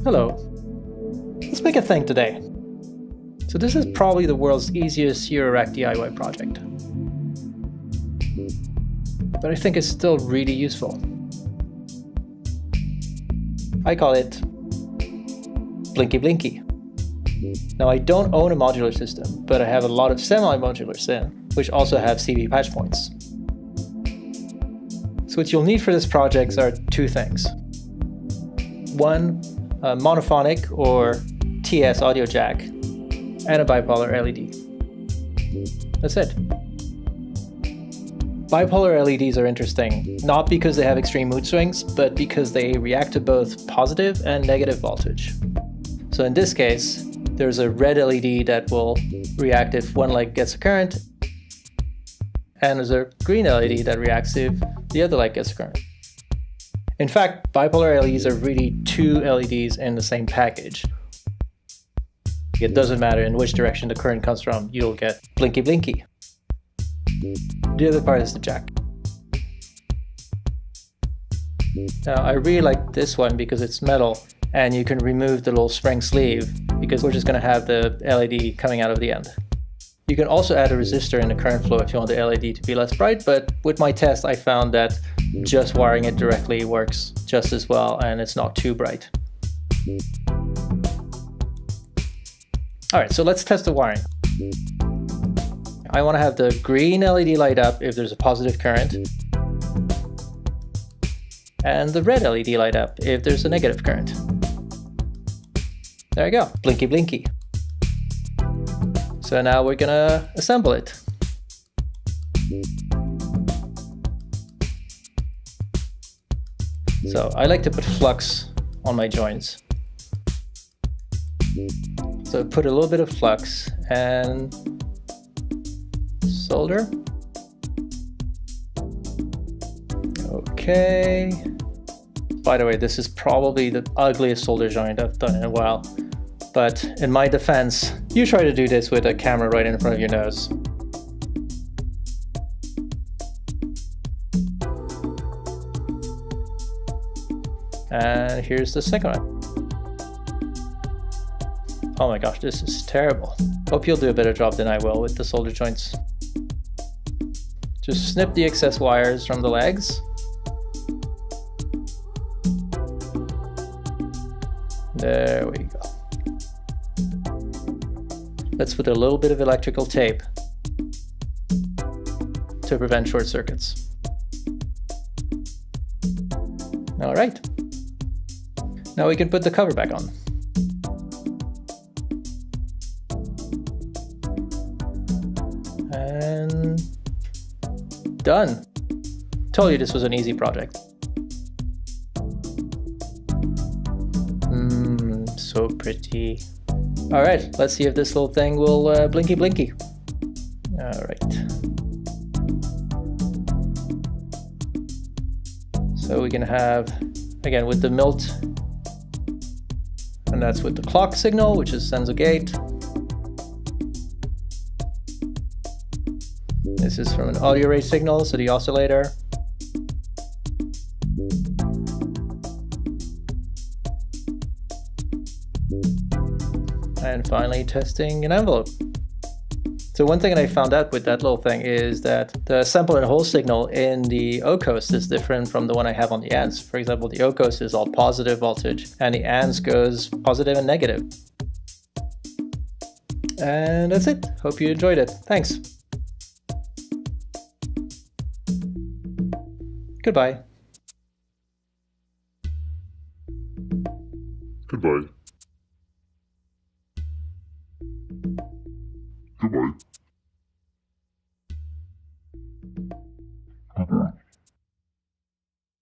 Hello. Let's make a thing today. So this is probably the world's easiest Eurorack DIY project. But I think it's still really useful. I call it Blinky Blinky. Now I don't own a modular system, but I have a lot of semi-modular synth, which also have CV patch points. So what you'll need for this project are two things. One, a monophonic or TS audio jack, and a bipolar LED. That's it. Bipolar LEDs are interesting, not because they have extreme mood swings, but because they react to both positive and negative voltage. So in this case, there's a red LED that will react if one leg gets a current, and there's a green LED that reacts if the other leg gets a current. In fact, bipolar LEDs are really two LEDs in the same package. It doesn't matter in which direction the current comes from, you'll get Blinky Blinky. The other part is the jack. Now, I really like this one because it's metal and you can remove the little spring sleeve because we're just going to have the LED coming out of the end. You can also add a resistor in the current flow if you want the LED to be less bright, but with my test I found that just wiring it directly works just as well and it's not too bright. Alright, so let's test the wiring. I want to have the green LED light up if there's a positive current, and the red LED light up if there's a negative current. There you go, Blinky Blinky. So now we're gonna assemble it. So I like to put flux on my joints. So put a little bit of flux and solder. Okay. By the way, this is probably the ugliest solder joint I've done in a while. But in my defense, you try to do this with a camera right in front of your nose. And here's the second one. Oh my gosh, this is terrible. Hope you'll do a better job than I will with the solder joints. Just snip the excess wires from the legs. There we go. Let's put a little bit of electrical tape to prevent short circuits. All right. Now we can put the cover back on. And done. Told you this was an easy project. So pretty. All right, let's see if this little thing will blinky blinky. All right. So we can have, again, with the milt, and that's with the clock signal, which is sends a gate. This is from an audio rate signal, so the oscillator. And finally testing an envelope. So one thing that I found out with that little thing is that the sample and hold signal in the O-coast is different from the one I have on the ANS. For example, the O-coast is all positive voltage and the ANS goes positive and negative. And that's it. Hope you enjoyed it. Thanks. Goodbye. Goodbye. Goodbye.